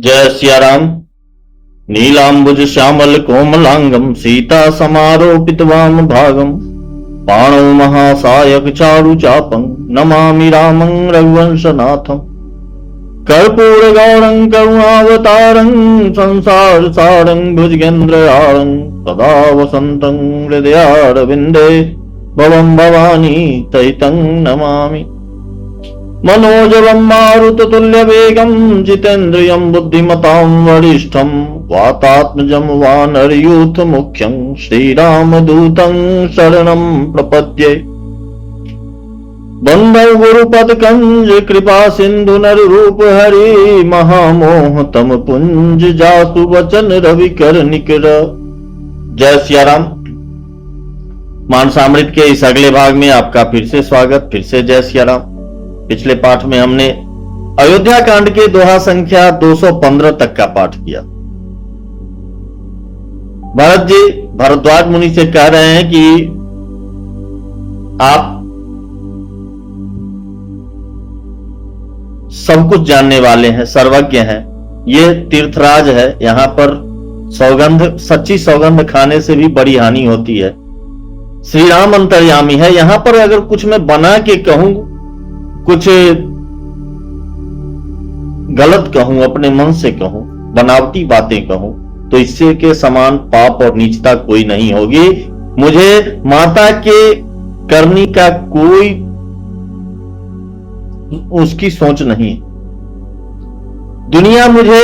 जय सिया राम। नीलांबुज श्यामल कोमलांगम सीता समारोपित वाम भागम पाणौ महासायक चारु चापं नमामि रामं रघुवंशनाथम। कर्पूर गौरं करुणावतारं संसार सारं भुजगेन्द्रहारं सदा वसन्तं हृदयारविन्दे भवं भवानी तैतं नमामि। मनोजवं मारुततुल्यवेगं जितेन्द्रियं बुद्धिमतां वरिष्ठं वातात्मजं वानरयूथमुख्यं श्रीरामदूतं शरणं प्रपद्ये। वन्दे गुरुपदकंज कृपा सिंधु नररूप हरि महामोह तम पुंज जासु वचन रविकर निकर। जय सिया राम। मानसामृत के इस अगले भाग में आपका फिर से स्वागत, फिर से जय सिया राम। पिछले पाठ में हमने अयोध्या कांड के दोहा संख्या 215 तक का पाठ किया। भरत जी भरद्वाज मुनि से कह रहे हैं कि आप सब कुछ जानने वाले हैं, सर्वज्ञ हैं। ये तीर्थराज है, यहां पर सौगंध, सच्ची सौगंध खाने से भी बड़ी हानि होती है। श्री राम अंतर्यामी है। यहां पर अगर कुछ मैं बना के कहूं, कुछ गलत कहूं, अपने मन से कहूं, बनावटी बातें कहूं, तो इससे के समान पाप और नीचता कोई नहीं होगी। मुझे माता के करनी का कोई उसकी सोच नहीं। दुनिया मुझे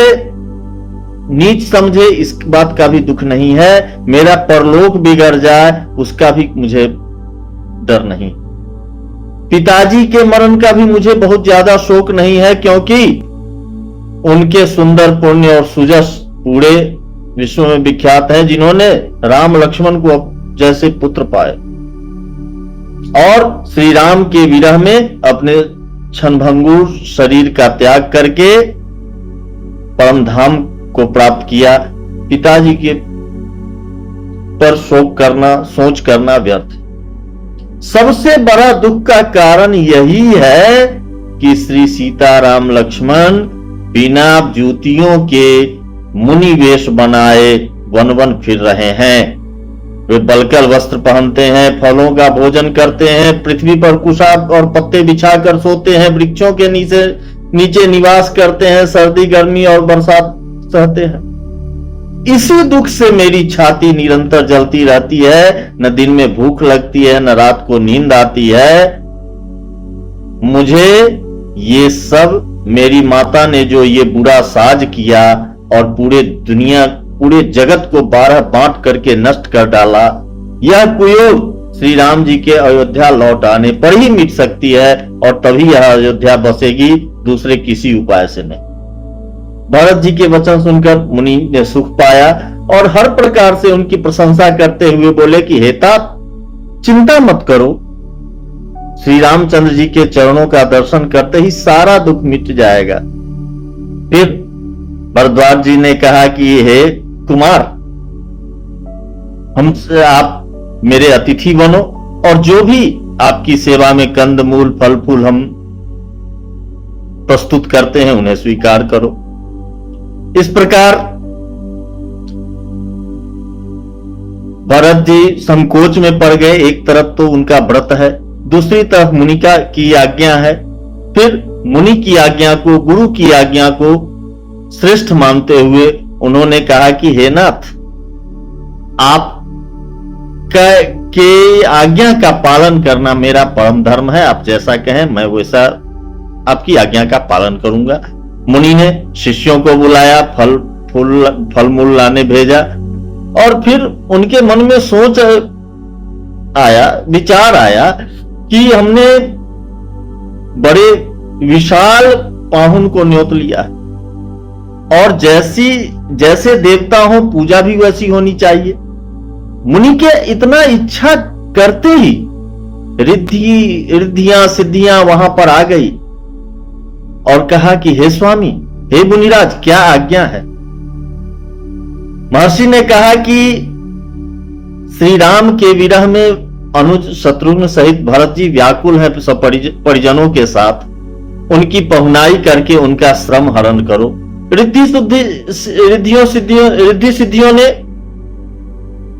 नीच समझे इस बात का भी दुख नहीं है। मेरा परलोक बिगड़ जाए उसका भी मुझे डर नहीं। पिताजी के मरण का भी मुझे बहुत ज्यादा शोक नहीं है, क्योंकि उनके सुंदर, पुण्य और सुजस पूरे विश्व में विख्यात हैं, जिन्होंने राम लक्ष्मण को जैसे पुत्र पाए और श्री राम के विरह में अपने क्षणभंगुर शरीर का त्याग करके परम धाम को प्राप्त किया। पिताजी के पर शोक करना, सोच करना व्यर्थ। सबसे बड़ा दुख का कारण यही है कि श्री सीता राम लक्ष्मण बिना जूतियों के मुनि वेश बनाए वन वन फिर रहे हैं। वे बलकर वस्त्र पहनते हैं, फलों का भोजन करते हैं, पृथ्वी पर कुशा और पत्ते बिछाकर सोते हैं, वृक्षों के नीचे निवास करते हैं, सर्दी गर्मी और बरसात सहते हैं। इसी दुख से मेरी छाती निरंतर जलती रहती है। न दिन में भूख लगती है, न रात को नींद आती है। मुझे ये सब मेरी माता ने जो ये बुरा साज किया और पूरे जगत को 12 बांट करके नष्ट कर डाला, यह कुयोग श्री राम जी के अयोध्या लौट आने पर ही मिट सकती है, और तभी यह अयोध्या बसेगी, दूसरे किसी उपाय से नहीं। भरत जी के वचन सुनकर मुनि ने सुख पाया और हर प्रकार से उनकी प्रशंसा करते हुए बोले कि हे तात, चिंता मत करो, श्री रामचंद्र जी के चरणों का दर्शन करते ही सारा दुख मिट जाएगा। फिर भरद्वाज जी ने कहा कि हे कुमार, हमसे आप मेरे अतिथि बनो और जो भी आपकी सेवा में कंद मूल फल फूल हम प्रस्तुत करते हैं उन्हें स्वीकार करो। इस प्रकार भरत जी संकोच में पड़ गए। एक तरफ तो उनका व्रत है, दूसरी तरफ मुनि की आज्ञा है। फिर मुनि की आज्ञा को, गुरु की आज्ञा को श्रेष्ठ मानते हुए उन्होंने कहा कि हे नाथ, आप के आज्ञा का पालन करना मेरा परम धर्म है। आप जैसा कहें मैं वैसा आपकी आज्ञा का पालन करूंगा। मुनि ने शिष्यों को बुलाया, फल मूल लाने भेजा, और फिर उनके मन में सोच आया, विचार आया कि हमने बड़े विशाल पाहुन को न्योत लिया और जैसे देवता हो पूजा भी वैसी होनी चाहिए। मुनि के इतना इच्छा करते ही रिद्धियां सिद्धियां वहां पर आ गई और कहा कि हे स्वामी, हे मुनिराज, क्या आज्ञा है। महर्षि ने कहा कि श्री राम के विरह में अनुज शत्रुघ्न सहित भरत जी व्याकुल हैं सब परिजनों के साथ। उनकी पहुनाई करके उनका श्रम हरण करो। रिद्धि सिद्धियों ने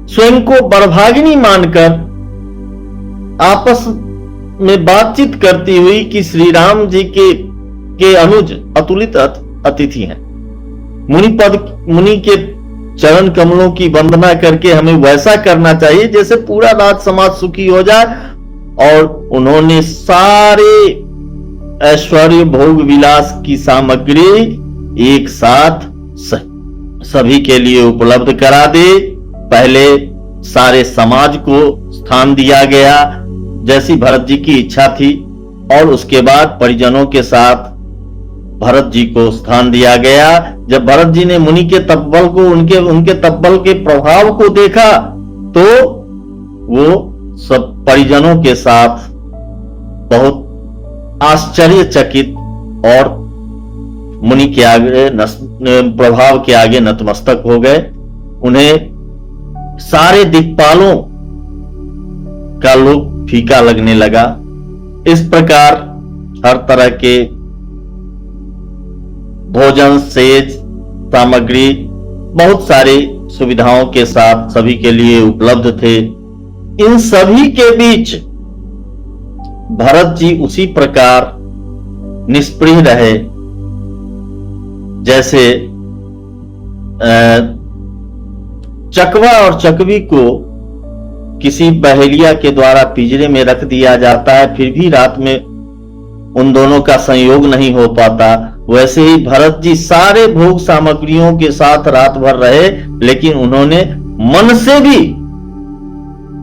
स्वयं को बड़भागिनी मानकर आपस में बातचीत करती हुई कि श्री राम जी के अनुज अतुलित अतिथि हैं। मुनि के चरण कमलों की वंदना करके हमें वैसा करना चाहिए जैसे पूरा राज समाज सुखी हो जाए। और उन्होंने सारे ऐश्वर्य भोग विलास की सामग्री एक साथ सभी के लिए उपलब्ध करा दे। पहले सारे समाज को स्थान दिया गया जैसी भरत जी की इच्छा थी, और उसके बाद परिजनों के साथ भरत जी को स्थान दिया गया। जब भरत जी ने मुनि के तब्बल को उनके तब्बल के प्रभाव को देखा तो वो सब परिजनों के साथ बहुत आश्चर्यचकित और मुनि के आगे प्रभाव के आगे नतमस्तक हो गए। उन्हें सारे दिक्पालों का लोग फीका लगने लगा। इस प्रकार हर तरह के भोजन, सेज, सामग्री बहुत सारी सुविधाओं के साथ सभी के लिए उपलब्ध थे। इन सभी के बीच भरत जी उसी प्रकार निष्प्रिय रहे जैसे चकवा और चकवी को किसी बहेलिया के द्वारा पिंजरे में रख दिया जाता है, फिर भी रात में उन दोनों का संयोग नहीं हो पाता। वैसे ही भरत जी सारे भोग सामग्रियों के साथ रात भर रहे, लेकिन उन्होंने मन से भी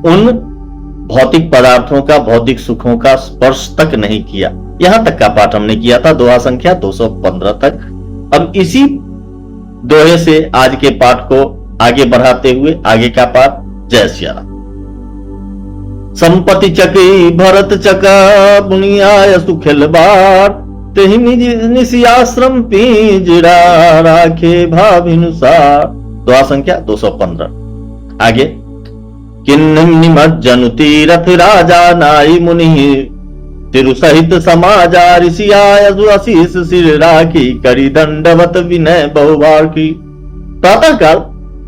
उन भौतिक पदार्थों का, भौतिक सुखों का स्पर्श तक नहीं किया। यहां तक का पाठ हमने किया था, दोहा संख्या 215 तक। अब इसी दोहे से आज के पाठ को आगे बढ़ाते हुए आगे का पाठ। जय श्री राम। संपत्ति चकी भरत चका बुनियाय सुखेल बार, तेहि निज आश्रम पिंजरा राखे भाविनुसार। दोहा संख्या 215। आगे। किन्नम निमज्जनु तीरथ राजा नाई मुनि, तिरु सहित समाजा ऋषि आयु आशीष सिर राखी, करी दंडवत विनय बहुबार की। प्रातः काल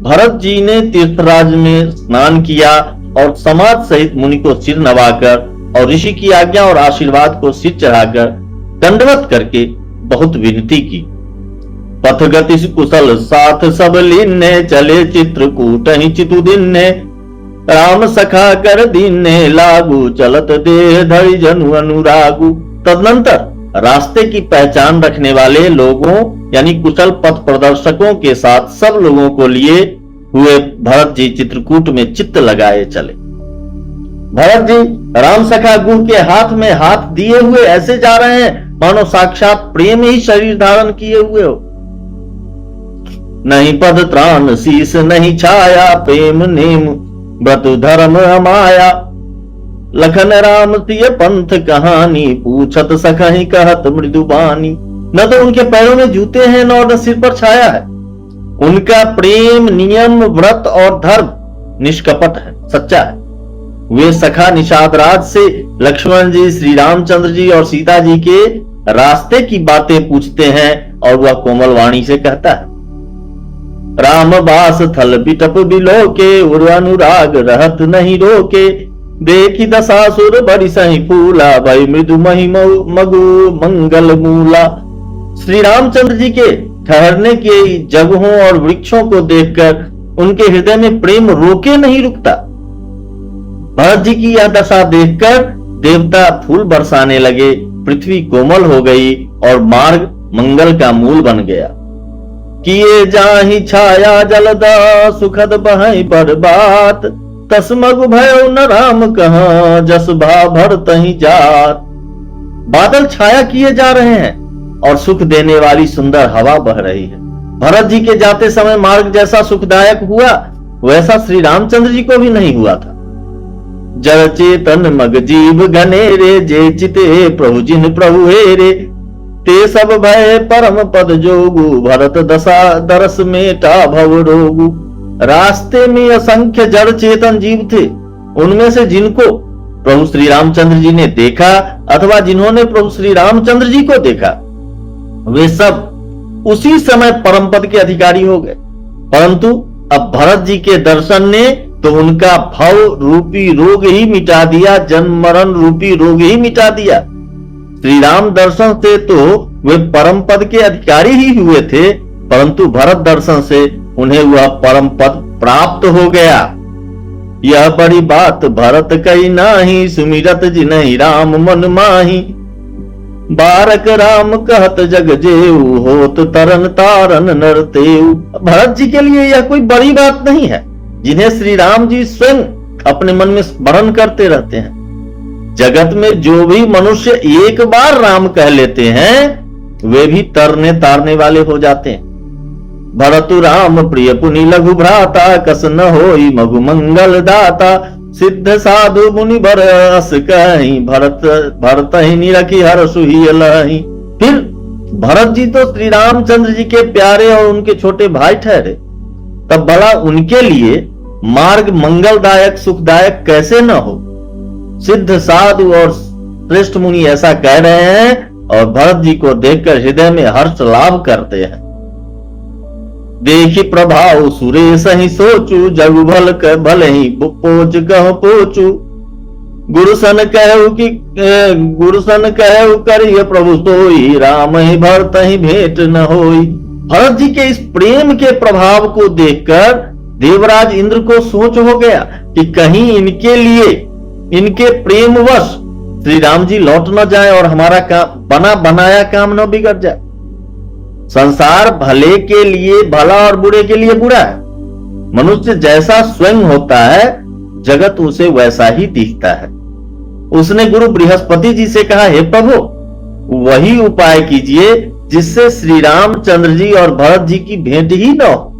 भरत जी ने तीर्थराज में स्नान किया और समाज सहित मुनि को सिर नवाकर और ऋषि की आज्ञा और आशीर्वाद को सिर चढ़ाकर दंडवत करके बहुत विनती की। पथ गति कुशल साथ सब लीने, चले चित्रकूट ही चितु दिन्ने, राम सखा कर दीने लागू, चलत देह धरि जनु अनुरागु। तदनंतर रास्ते की पहचान रखने वाले लोगों यानी कुशल पथ प्रदर्शकों के साथ सब लोगों को लिए हुए भरत जी चित्रकूट में चित्त लगाए चले। भरत जी राम सखा गुरु के हाथ में हाथ दिए हुए ऐसे जा रहे हैं मानो साक्षात प्रेम ही शरीर धारण किए हुए हो। नहीं पद त्राण शीस नहीं छाया, प्रेम नेम व्रत धर्म अमाया, लखन राम तिय पंथ कहानी, पूछत सखहि कहत मृदुबानी। न तो उनके पैरों में जूते हैं न सिर पर छाया है। उनका प्रेम, नियम, व्रत और धर्म निष्कपट है, सच्चा है। वे सखा निषाद राज से लक्ष्मण जी, श्री रामचंद्र जी और सीता जी के रास्ते की बातें पूछते हैं और वह कोमल वाणी से कहता है। राम बास थल बिटप बिलो के, उर अनुराग रहत नहीं रोके, देखी दशासुर बड़ी सही फूला, भई मृदु मही मगु मंगल मूला। श्री रामचंद्र जी के ठहरने के जगहों और वृक्षों को देखकर उनके हृदय में प्रेम रोके नहीं रुकता। भरत जी की यह दशा देखकर देवता फूल बरसाने लगे, पृथ्वी कोमल हो गई और मार्ग मंगल का मूल बन गया। किए जाहि छाया जलदा, सुखद बहई बरबात, तस्मग भयो न राम कहां, जस भा भर तहि जात। बादल छाया किए जा रहे हैं और सुख देने वाली सुंदर हवा बह रही है। भरत जी के जाते समय मार्ग जैसा सुखदायक हुआ वैसा श्री रामचंद्र जी को भी नहीं हुआ था। जड़ चेतन मग जीव घनेरे, जे चिते प्रभु जिन प्रभु हेरे, ते सब भय परम पद जोगु, भरत दशा दरस मेटा भव रोगु। रास्ते में असंख्य जड़ चेतन जीव थे, उनमें से जिनको प्रभु श्री रामचंद्र जी ने देखा अथवा जिन्होंने प्रभु श्री रामचंद्र जी को देखा, वे सब उसी समय परम पद के अधिकारी हो गए। परंतु अब भरत जी के दर्शन ने तो उनका भव रूपी रोग ही मिटा दिया, जन्म मरण रूपी रोग ही मिटा दिया। श्री राम दर्शन से तो वे परम पद के अधिकारी ही हुए थे, परंतु भरत दर्शन से उन्हें वह परम पद प्राप्त हो गया। यह बड़ी बात भरत कही नाही, सुमिरत जिनहि राम मन माही। बारक राम कहत जग जेऊ, होत तरन तारन नर तेऊ। भरत जी के लिए यह कोई बड़ी बात नहीं है, जिन्हें श्री राम जी स्वयं अपने मन में स्मरण करते रहते हैं। जगत में जो भी मनुष्य एक बार राम कह लेते हैं, वे भी तरने तारने वाले हो जाते हैं। भरतु राम प्रिय पुनि लघु भ्राता, कस न होई मघु मंगल दाता। सिद्ध साधु मुनि बर अस कहीं, भरत ही निरखी हर सुही लही। फिर भरत जी तो श्री रामचंद्र जी के प्यारे और उनके छोटे भाई ठहरे, तब भला उनके लिए मार्ग मंगलदायक सुखदायक कैसे न हो। सिद्ध साधु और श्रेष्ठ मुनि ऐसा कह रहे हैं और भरत जी को देखकर हृदय में हर्ष लाभ करते हैं। देखी प्रभाव सुरेश ही सोचू, जग भल कर भल ही पोच कह पोचू। गुरुसन कहु करिय प्रभु सोई, राम ही भरत ही भेंट न होई। भरत जी के इस प्रेम के प्रभाव को देखकर देवराज इंद्र को सोच हो गया कि कहीं इनके लिए इनके प्रेमवश श्री राम जी लौट न जाए और हमारा काम बना बनाया काम न बिगड़ जाए। संसार भले के लिए भला और बुरे के लिए बुरा है। मनुष्य जैसा स्वयं होता है, जगत उसे वैसा ही दिखता है। उसने गुरु बृहस्पति जी से कहा, हे प्रभु, वही उपाय कीजिए जिससे श्री रामचंद्र जी और भरत जी की भेंट ही न हो।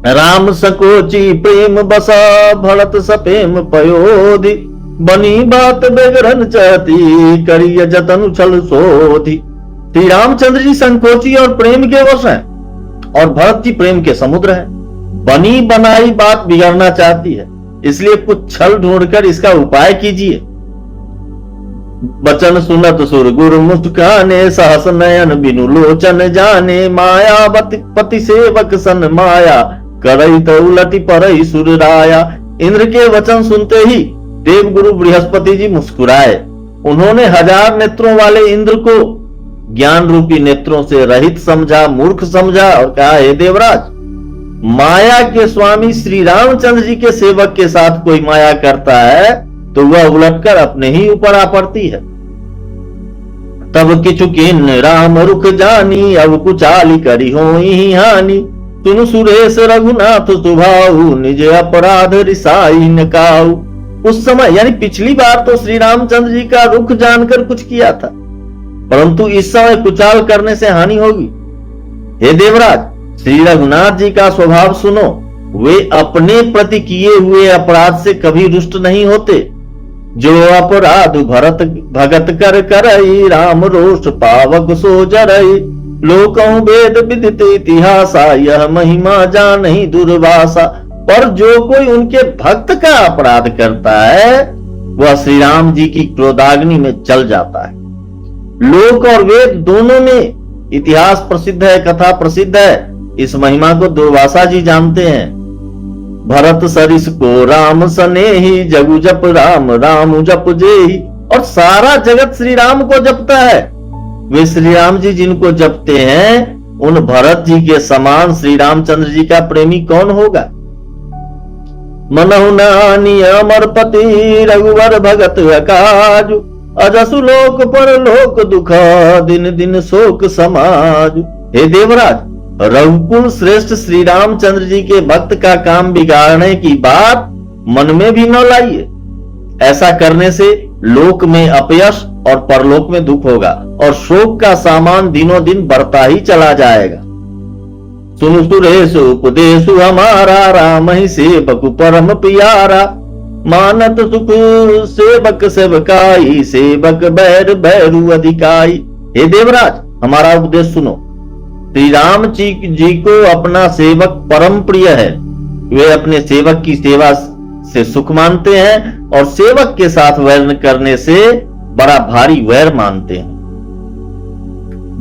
राम सकोची प्रेम बसा, भरत सपेम पयोधि। बनी बात बेगरन चाहती, करिय जतन छल सोधि। श्री रामचंद्र जी संकोची और प्रेम के वश हैं, और भरत जी प्रेम के समुद्र हैं। बनी बनाई बात बिगड़ना चाहती है, इसलिए कुछ छल ढूंढकर इसका उपाय कीजिए। बचन सुनत सुर गुरु मुस्काने, सहस नयन बिनु लोचन जाने। माया पति सेवक सन माया, करई तो उलटी परई सुर राया। इंद्र के वचन सुनते ही देव गुरु बृहस्पति जी मुस्कुराए। उन्होंने 1000 नेत्रों वाले इंद्र को ज्ञान रूपी नेत्रों से रहित समझा, मूर्ख समझा और कहा, हे देवराज, माया के स्वामी श्री रामचंद्र जी के सेवक के साथ कोई माया करता है तो वह उलटकर अपने ही ऊपर आ पड़ती है। तब किछु किन राम रुख जानी, अब कुचाली करी होई हानि। सुनु सुरेश रघुनाथ सुभाऊ, निज अपराध रिसाई न काऊ। उस समय यानी पिछली बार तो श्री रामचंद्र जी का रुख जानकर कुछ किया था, परंतु इस समय कुचाल करने से हानि होगी। हे देवराज, श्री रघुनाथ जी का स्वभाव सुनो। वे अपने प्रति किए हुए अपराध से कभी रुष्ट नहीं होते। जो अपराध भरत भगत कर करई, राम रोष पावक सो जरई। लोकहु वेद विदित इतिहासा, यह महिमा जानहि दुर्वासा। पर जो कोई उनके भक्त का अपराध करता है, वह श्री राम जी की क्रोधाग्नि में जल जाता है। लोक और वेद दोनों में इतिहास प्रसिद्ध है, कथा प्रसिद्ध है। इस महिमा को दुर्वासा जी जानते हैं। भरत सरिस को राम सनेही, जगु जप राम राम जप जेही। और सारा जगत श्री राम को जपता है। वे श्री राम जी जिनको जपते हैं, उन भरत जी के समान श्री रामचंद्र जी का प्रेमी कौन होगा। मनहु नानी अमरपति, रघुवर भगत अकाजु। अजसु लोक पर लोक दुखा, दिन दिन शोक समाज। हे देवराज, रघुकुल श्रेष्ठ श्री रामचंद्र जी के भक्त का काम बिगाड़ने की बात मन में भी न लाइए। ऐसा करने से लोक में अपयश और परलोक में दुख होगा, और शोक का सामान दिनों दिन बढ़ता ही चला जाएगा। सुनु सुरेश उपदेश हमारा, राम ही सेवक परम प्यारा। मानत सुख सेवक सेवकाई, सेवक बैर बैरु अधिकाई। हे देवराज, हमारा उपदेश सुनो। श्री राम जी को अपना सेवक परम प्रिय है। वे अपने सेवक की सेवा से सुख मानते हैं और सेवक के साथ वैर करने से बड़ा भारी वैर मानते हैं।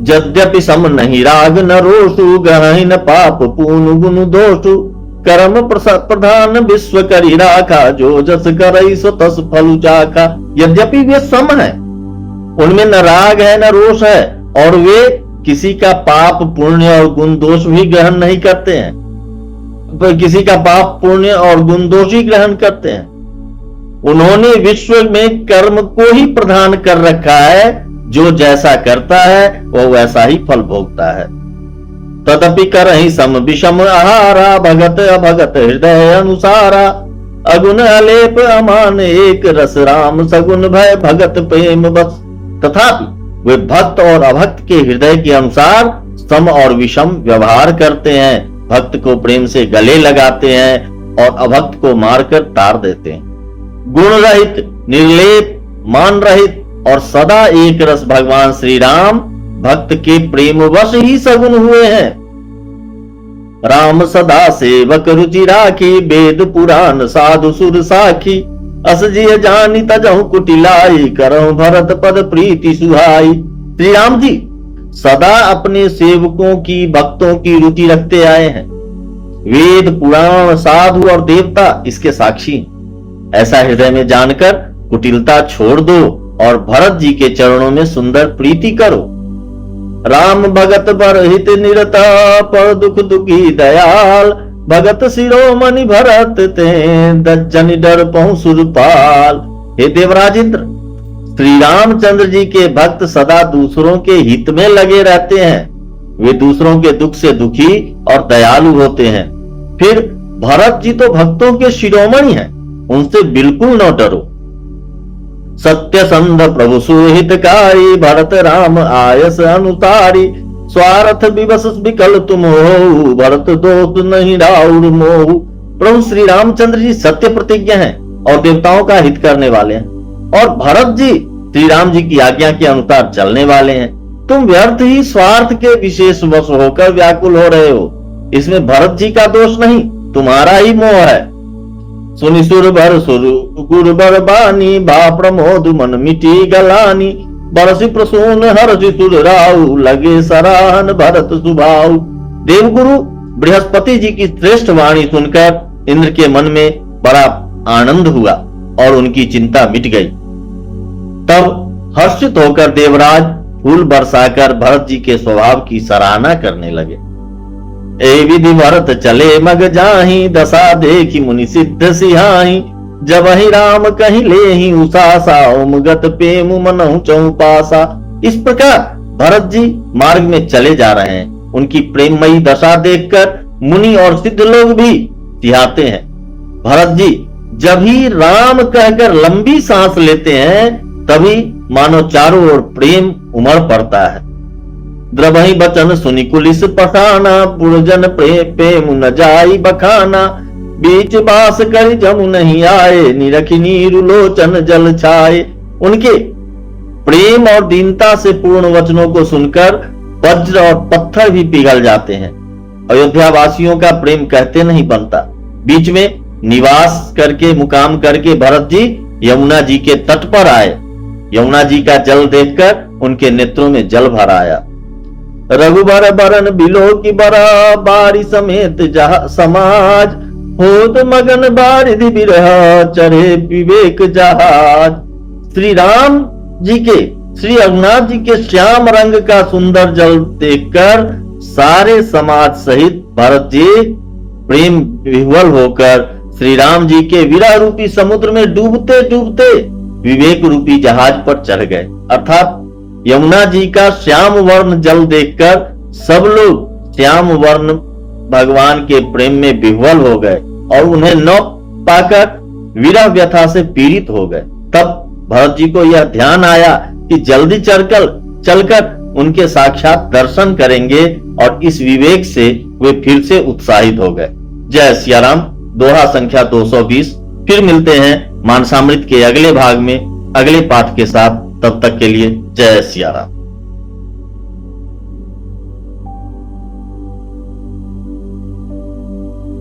यद्यपि सम नहीं राग न रोषु, गहहि न पाप पून गुण दोषु, कर्म प्रधान विश्व करी राखा, जो जस करई सो तस फल चाखा। यद्यपि वे सम है, उनमें न राग है न रोष है, और वे किसी का पाप पुण्य और गुण दोष भी ग्रहण नहीं करते हैं, किसी का पाप पुण्य और गुण दोष ही ग्रहण करते हैं। उन्होंने विश्व में कर्म को ही प्रधान कर रखा है, जो जैसा करता है वो वैसा ही फल भोगता है। तदपि करहि सम विषम आहारा, भगत अभगत हृदय अनुसारा, अगुण अलेप अमान एक रस, राम सगुण भय भगत प्रेम बस। तथापि वे भक्त और अभक्त के हृदय के अनुसार सम और विषम व्यवहार करते हैं, भक्त को प्रेम से गले लगाते हैं और अभक्त को मारकर तार देते हैं। गुण रहित, निर्लेप, मान रहित और सदा एक रस भगवान श्री राम भक्त के प्रेमवश ही सगुण हुए हैं। राम सदा सेवक रुचि राखी, वेद पुराण साधु सुर साखी, अस जिय जानी तजहु कुटिलाई, करहु भरत पद प्रीति सुहाई। श्री राम जी सदा अपने सेवकों की, भक्तों की रुचि रखते आए हैं। वेद पुराण साधु और देवता इसके साक्षी। ऐसा हृदय में जानकर कुटिलता छोड़ दो और भरत जी के चरणों में सुंदर प्रीति करो। राम भगत बरहित निरता, पर दुख दुखी दयाल, भगत शिरोमणि भरत ते, दज्जन डर पहुं सुरपाल। हे देवराज इंद्र, श्री रामचंद्र जी के भक्त सदा दूसरों के हित में लगे रहते हैं। वे दूसरों के दुख से दुखी और दयालु होते हैं। फिर भरत जी तो भक्तों के शिरोमणि हैं, उनसे बिल्कुल न डरो। सत्य संध प्रभु सुहितकारी, भरत राम आयस अनुतारी, स्वार्थ विवश विकल तुम हो, भरत दोष नहीं राउर मोहु। प्रभु श्री रामचंद्र जी सत्य प्रतिज्ञा हैं और देवताओं का हित करने वाले हैं, और भरत जी श्री राम जी की आज्ञा के अनुसार चलने वाले हैं। तुम व्यर्थ ही स्वार्थ के विशेष वश होकर व्याकुल हो रहे हो। इसमें भरत जी का दोष नहीं, तुम्हारा ही मोह है। सुनि सुर भर सुर गुर बर बानी, भा प्रमोद मन मिटी गलानी, बरसी प्रसून हर्षि सुर राउ, लगे सराहन भरत सुभाऊ। देवगुरु बृहस्पति जी की श्रेष्ठ वाणी सुनकर इंद्र के मन में बड़ा आनंद हुआ और उनकी चिंता मिट गई। तब हर्षित होकर देवराज फूल बरसाकर भरत जी के स्वभाव की सराहना करने लगे। ए विधि भरत चले मग जाहि, दशा देखी मुनि सिद्ध सिहाहि, जब ही राम कहीं ले ही उसासा, उमगत पेम मनहु चौपासा। इस प्रकार भरत जी मार्ग में चले जा रहे हैं। उनकी प्रेममयी दशा देखकर मुनि और सिद्ध लोग भी सिहाते हैं। भरत जी जब ही राम कहकर लंबी सांस लेते हैं, तभी मानो चारों ओर प्रेम उमड़ पड़ता है। द्रवहि बचन सुनि कुलिस पठाना, पुरजन प्रेम न जाई बखाना, बीच बास कर जमु नहीं आए, निरखि नीरु लोचन जल छाए। उनके प्रेम और दीनता से पूर्ण वचनों को सुनकर वज्र और पत्थर भी पिघल जाते हैं। अयोध्या वासियों का प्रेम कहते नहीं बनता। बीच में निवास करके मुकाम करके भरत जी यमुना जी के तट पर आए। यमुना जी का जल देखकर उनके नेत्रों में जल भर आया। रघुबर बरन बिलो की बरा, बारी समेत जहा समाज, होत मगन बारिधि बिरहा, चढ़े विवेक जहाज। श्री राम जी के, श्री रघुनाथ जी के श्याम रंग का सुंदर जल देखकर सारे समाज सहित भरत जी प्रेम विह्वल होकर श्री राम जी के विरह रूपी समुद्र में डूबते डूबते विवेक रूपी जहाज पर चढ़ गए। अर्थात यमुना जी का श्याम वर्ण जल देखकर सब लोग श्याम वर्ण भगवान के प्रेम में विह्वल हो गए और उन्हें न पाकर विरह व्यथा से पीड़ित हो गए। तब भरत जी को यह ध्यान आया कि जल्दी चलकर उनके साक्षात दर्शन करेंगे, और इस विवेक से वे फिर से उत्साहित हो गए। जय सिया राम। दोहा संख्या 220। फिर मिलते हैं मानसामृत के अगले भाग में अगले पाठ के साथ। तब तक के लिए जय सिया राम।